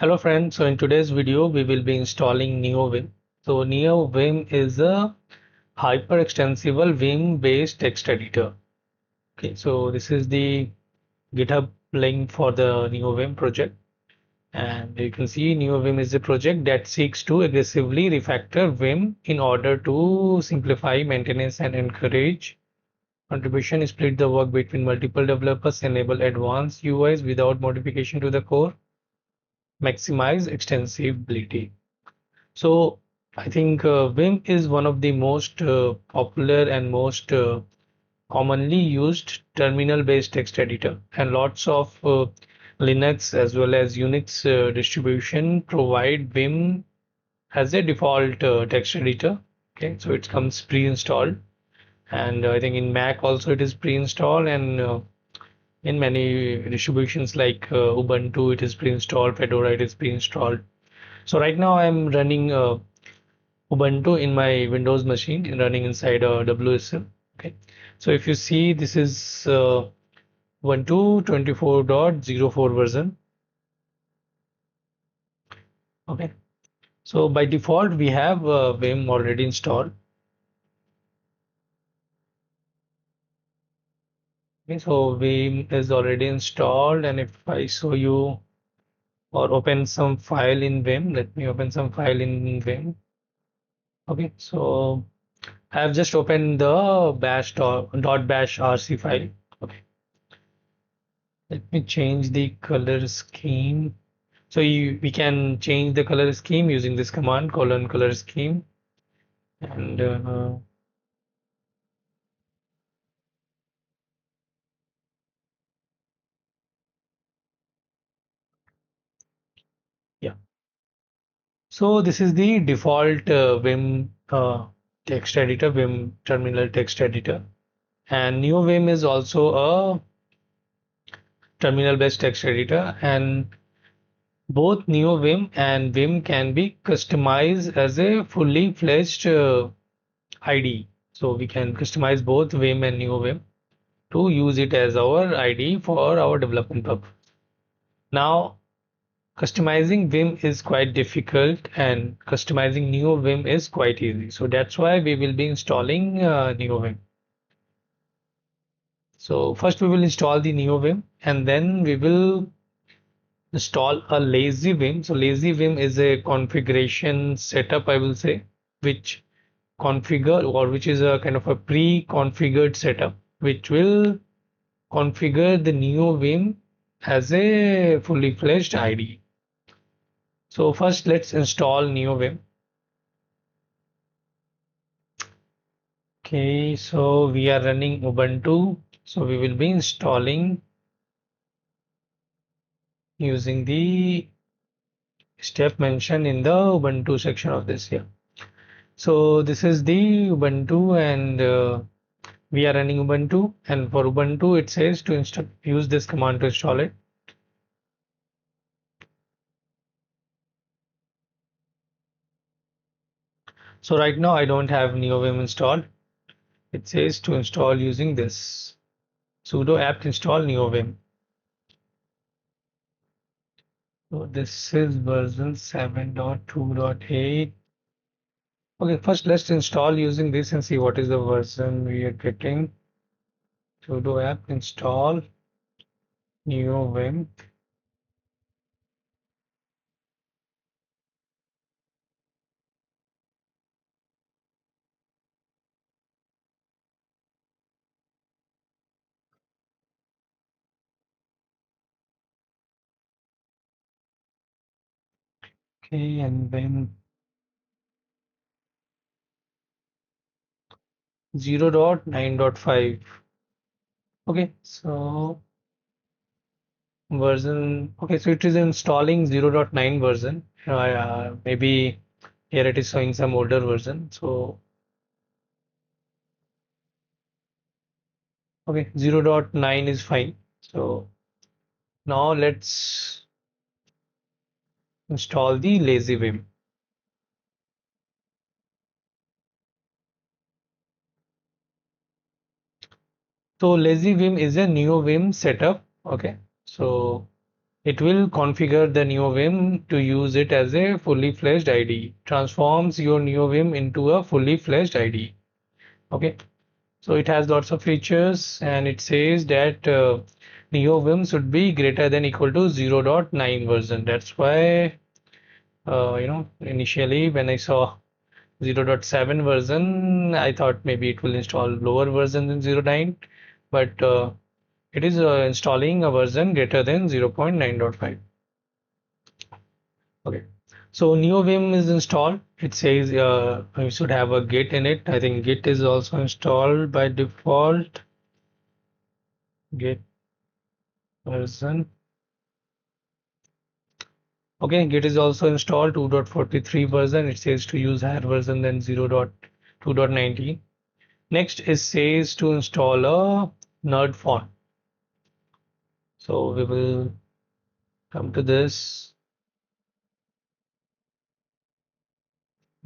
Hello friends, so in today's video we will be installing Neovim. So Neovim is a hyper extensible Vim based text editor. Okay, so this is the GitHub link for the Neovim project, and you can see Neovim is a project that seeks to aggressively refactor Vim in order to simplify maintenance and encourage contribution, split the work between multiple developers, enable advanced UIs without modification to the core, maximize extensibility. So I think Vim is one of the most popular and most commonly used terminal-based text editor, and lots of Linux as well as Unix distribution provide Vim as a default text editor. Okay, so it comes pre-installed, and I think in Mac also it is pre-installed, and in many distributions like Ubuntu it is pre-installed, Fedora it is pre-installed. So right now I'm running Ubuntu in my Windows machine running inside a WSL. Okay, so if you see, this is Ubuntu 24.04 version. Okay, so by default we have Vim already installed. Okay, so Vim is already installed, and if I show you or open some file in Vim, let me open some file in Vim. Okay, so I have just opened the bash rc file. Okay, let me change the color scheme. So we can change the color scheme using this command color scheme, and yeah. So this is the default Vim text editor, Vim terminal text editor, and Neovim is also a terminal based text editor, and both Neovim and Vim can be customized as a fully fledged IDE. So we can customize both Vim and Neovim to use it as our IDE for our development purpose. Now, customizing Vim is quite difficult, and customizing Neovim is quite easy. So that's why we will be installing Neovim. So first we will install the Neovim, and then we will install a Lazyvim. So Lazyvim is a configuration setup, I will say, which which is a kind of a pre-configured setup, which will configure the Neovim as a fully fledged IDE. So first let's install Neovim. Okay, so we are running Ubuntu. So we will be installing using the step mentioned in the Ubuntu section of this here. So this is the Ubuntu, and we are running Ubuntu, and for Ubuntu it says to use this command to install it. So right now I don't have Neovim installed. It says to install using this sudo apt install Neovim. So this is version 7.2.8. Okay, first let's install using this and see what is the version we are getting. Sudo apt install Neovim. Okay, and then 0.9.5. Okay, so version, okay, so it is installing 0.9 version. Maybe here it is showing some older version. So okay, 0.9 is fine. So now let's install the Lazyvim. So Lazyvim is a Neovim setup. Okay, so It will configure the Neovim to use it as a fully fledged IDE. Transforms your Neovim into a fully fledged IDE. Okay, so it has lots of features, and it says that Neovim should be greater than equal to 0.9 version. That's why initially when I saw 0.7 version, I thought maybe it will install lower version than 0.9, but it is installing a version greater than 0.9.5. Okay, so Neovim is installed. It says you should have a Git in it. I think Git is also installed by default. Git version. Okay, Git is also installed 2.43 version. It says to use higher version than 0.2.19. Next it says to install a nerd font. So we will come to this,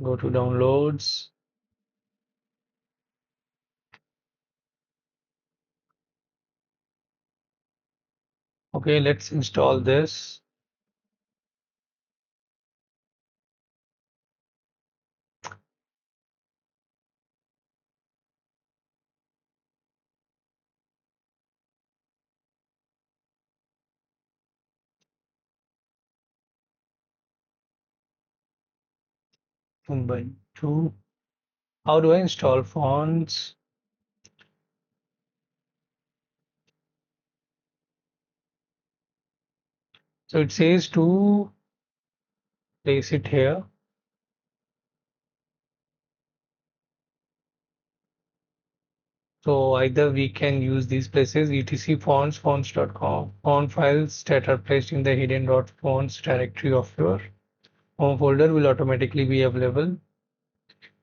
go to downloads. Okay, let's install this. One by two. How do I install fonts? So it says to place it here. So either we can use these places, etc fonts, fonts.com, font files that are placed in the hidden.fonts directory of your home folder will automatically be available.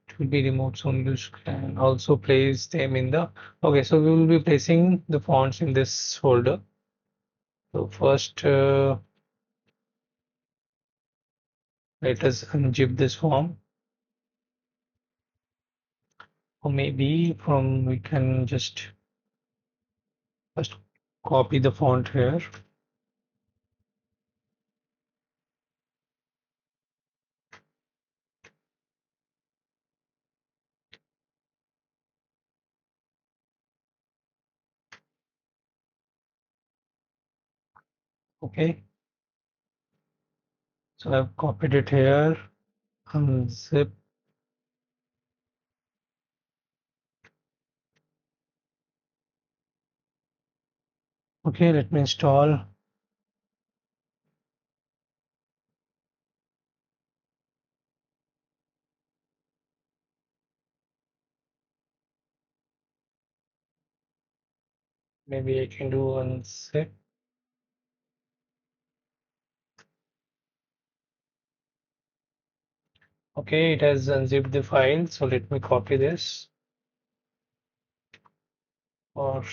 It will be removed soon. You can also place them in the, okay, so we will be placing the fonts in this folder. So first let us unzip this form, or maybe from we can just first copy the font here. Okay, so I've copied it here. Unzip. Okay, let me install. Maybe I can do unzip. Okay, it has unzipped the file. So let me copy this, or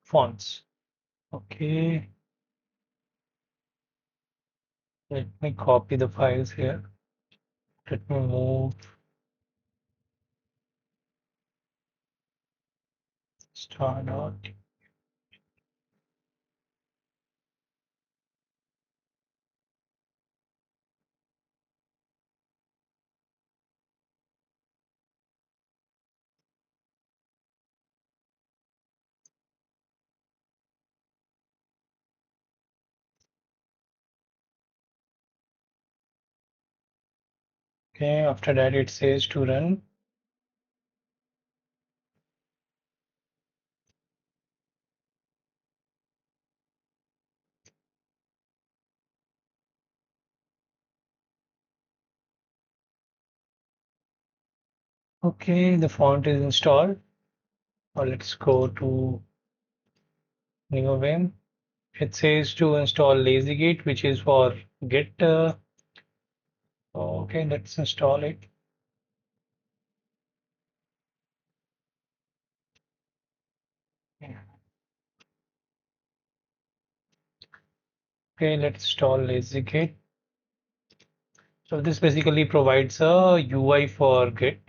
fonts. Okay, let me copy the files here. Let me move star dot. Okay, after that it says to run. Okay, the font is installed. Now let's go to Neovim. It says to install Lazygate, which is for Git. Okay, let's install it. Okay, let's install Lazygate. So this basically provides a UI for Git.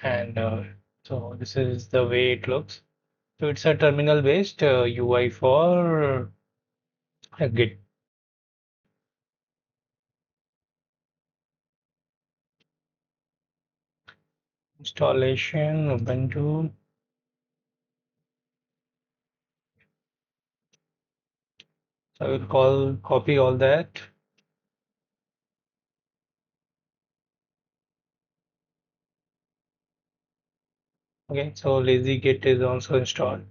and so this is the way it looks. So it's a terminal based UI for Git. Installation Ubuntu. So I will copy all that. Okay, so lazy git is also installed.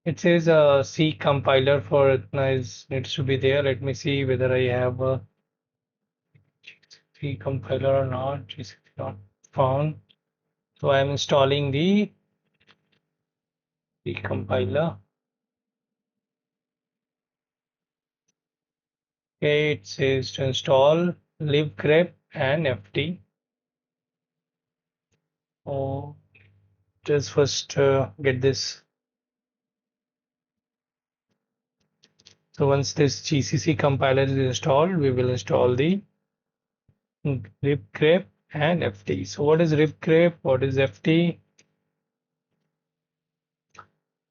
It says a C compiler for it needs to be there. Let me see whether I have a C compiler or not. It's not found. So I am installing the C compiler. Okay, it says to install libgrep and ft. Oh, just first get this. So once this GCC compiler is installed, we will install the libgrep and ft. So what is libgrep? What is ft?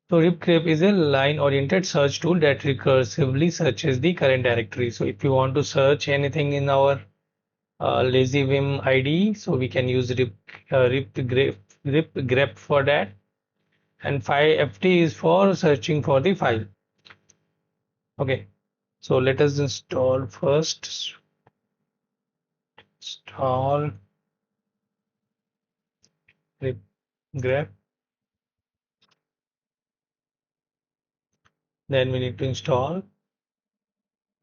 So libgrep is a line-oriented search tool that recursively searches the current directory. So if you want to search anything in our Lazyvim IDE, so we can use libgrep for that. And ft is for searching for the file. Okay, so let us install first. Install libgrep. Then we need to install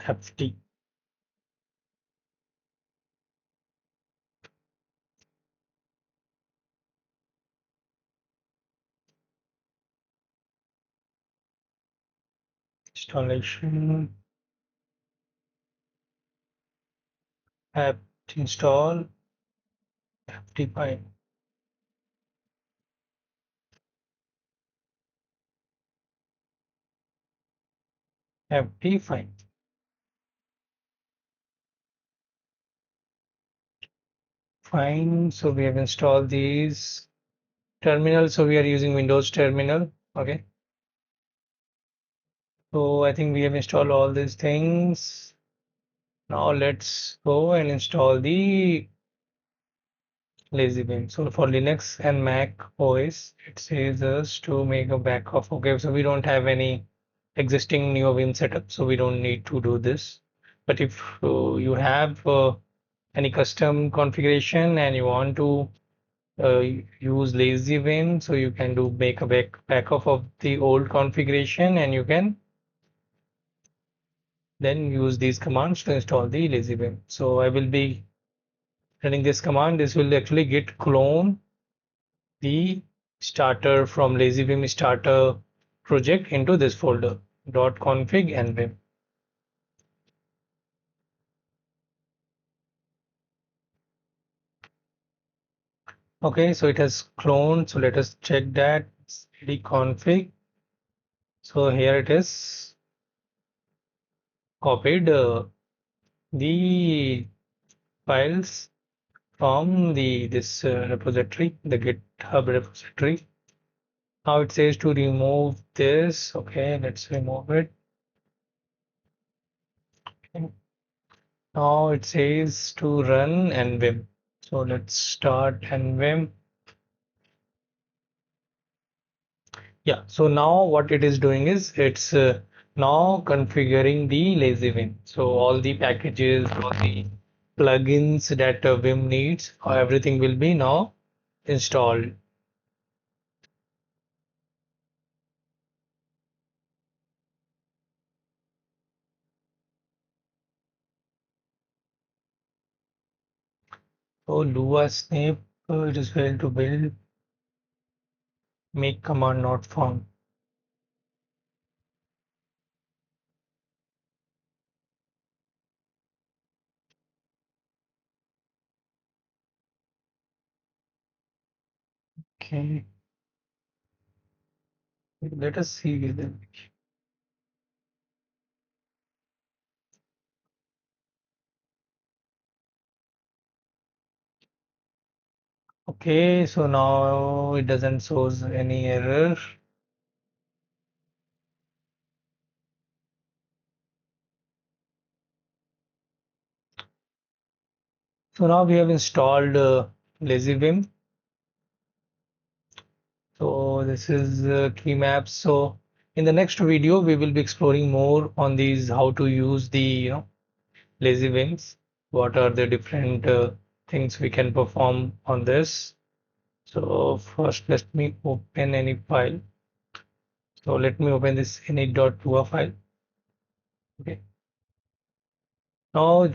ft. Installation apt install ft file. ft file. Fine. So we have installed these terminal. So we are using Windows terminal. Okay. So I think we have installed all these things. Now let's go and install the Lazyvim. So for Linux and Mac OS, it says us to make a backup. Okay, so we don't have any existing Neovim setup, so we don't need to do this. But if you have any custom configuration and you want to use Lazyvim, so you can do make a backup of the old configuration and you can then use these commands to install the Lazyvim. So I will be running this command. This will actually git clone the starter from Lazyvim starter project into this folder .config and vim. Okay, so it has cloned. So let us check that cd config. So here it is copied the files from this repository, the GitHub repository. Now it says to remove this. Okay, let's remove it. Okay. Now it says to run nvim. So let's start nvim. Yeah, so now what it is doing is it's now configuring the Lazyvim. So all the packages, all the plugins that Vim needs, everything will be now installed. So Lua snip, it is going to build make command not found. Okay, let us see then. Okay, so now it doesn't shows any error. So now we have installed Lazyvim. So this is key maps. So in the next video, we will be exploring more on these, how to use the Lazyvims. What are the different things we can perform on this? So first, let me open any file. So let me open this init.lua file. Okay. Now,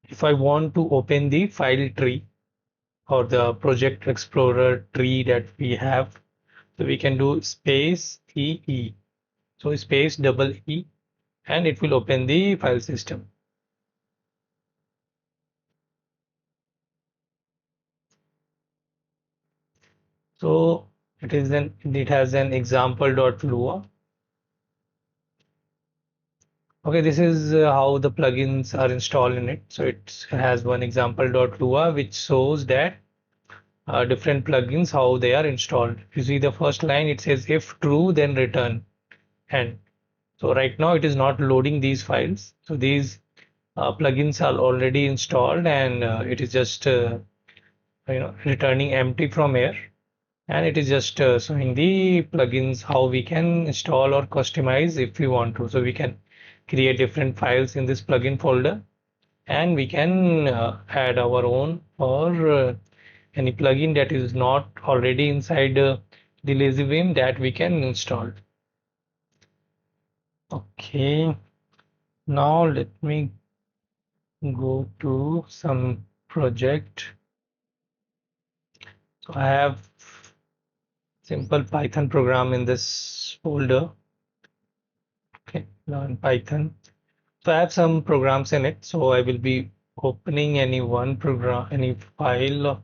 if I want to open the file tree or the project explorer tree that we have, so we can do space EE. So space double E, and it will open the file system. So it has an example.lua. Okay, this is how the plugins are installed in it. So it has one example.lua which shows that different plugins how they are installed. If you see the first line, it says if true then return end. So right now it is not loading these files. So these plugins are already installed, and it is just returning empty from here, and it is just showing the plugins how we can install or customize if we want to. So we can create different files in this plugin folder, and we can add our own, or any plugin that is not already inside the Lazyvim that we can install. Okay, now let me go to some project. So I have simple Python program in this folder. Okay, learn Python. So I have some programs in it. So I will be opening any one program, any file,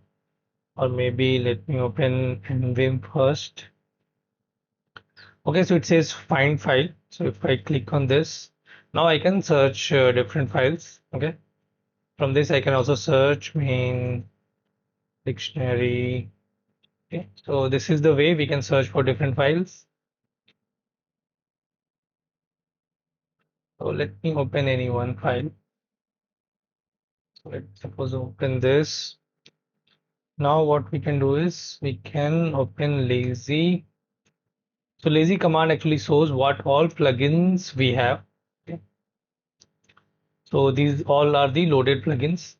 or maybe let me open Vim first. Okay, so it says find file. So if I click on this, now I can search different files. Okay, from this I can also search main dictionary. Okay, so this is the way we can search for different files. So let me open any one file. So let's suppose open this. Now what we can do is we can open lazy. So lazy command actually shows what all plugins we have. Okay. So these all are the loaded plugins.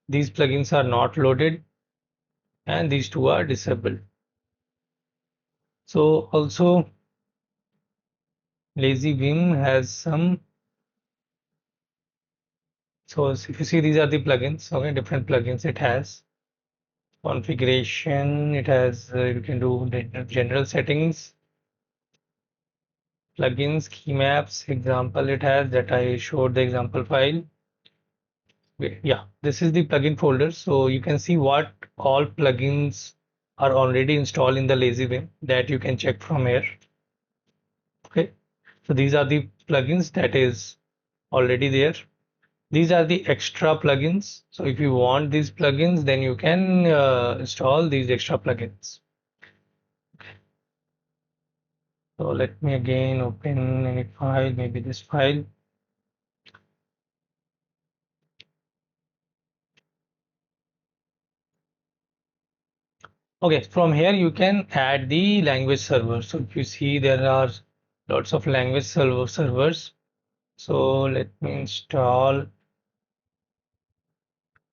These plugins are not loaded, and these two are disabled. So also Lazyvim has some. So if you see, these are the plugins. Okay, different plugins it has. Configuration, it has you can do general settings, plugins, key maps, example it has that I showed the example file. Yeah, this is the plugin folder. So you can see what all plugins are already installed in the Lazyvim that you can check from here. Okay, so these are the plugins that is already there. These are the extra plugins. So if you want these plugins, then you can install these extra plugins. So let me again open any file, maybe this file. Okay, from here you can add the language server. So if you see, there are lots of language servers. So let me install,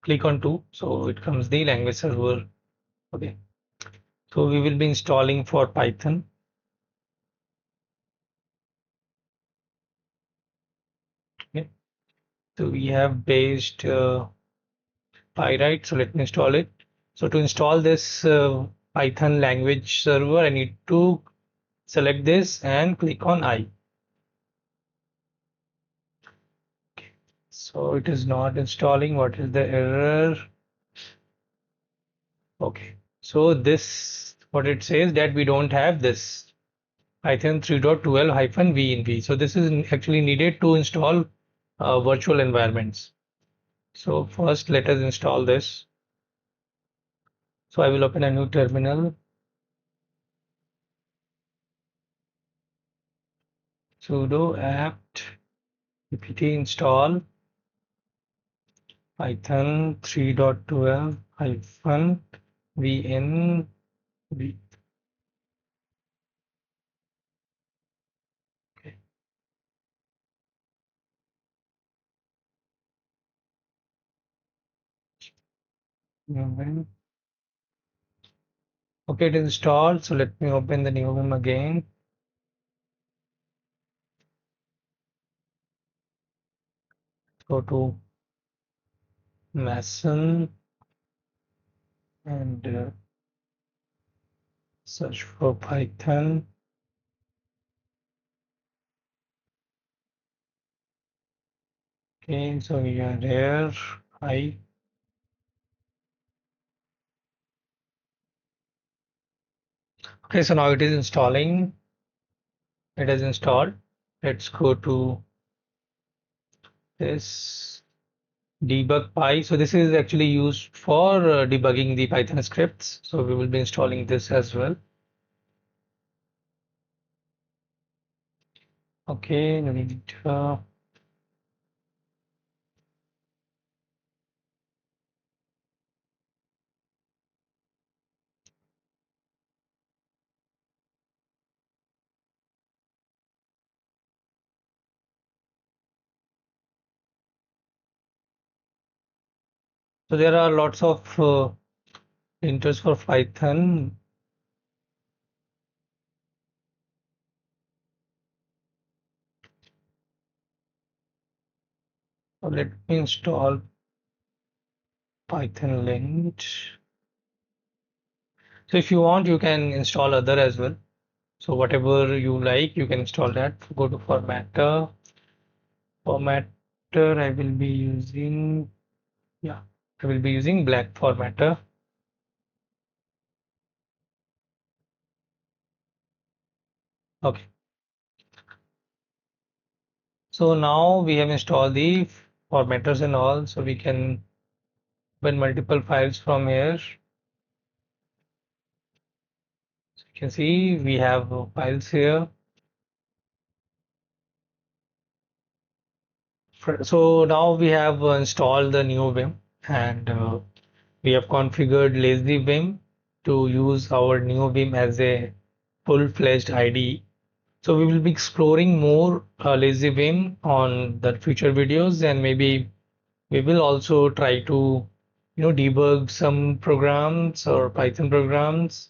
click on two. So it comes the language server. Okay. So we will be installing for Python. Okay. So we have based Pyrite. So let me install it. So to install this Python language server, I need to select this and click on I. So it is not installing. What is the error? Okay. So this, what it says, that we don't have this Python 3.12-v in v. So this is actually needed to install virtual environments. So first let us install this. So I will open a new terminal. Sudo apt apt install Python 3.12 hyphen vn. Okay. Neovim. Okay, it is installed. So let me open the Neovim again. Go to Mason and search for Python. Okay, so we are there. I Okay, so now it is installing. It is installed. Let's go to this debug py. So this is actually used for debugging the Python scripts. So we will be installing this as well. Okay, we need so there are lots of printers for Python. So let me install Python lint. So if you want, you can install other as well. So whatever you like, you can install that. Go to formatter. Formatter, I will be using, yeah, I will be using black formatter. Okay. So now we have installed the formatters and all, so we can open multiple files from here. So you can see we have files here. So now we have installed the Neovim and we have configured Lazyvim to use our Neovim as a full-fledged IDE. So we will be exploring more Lazyvim on the future videos, and maybe we will also try to debug some programs or Python programs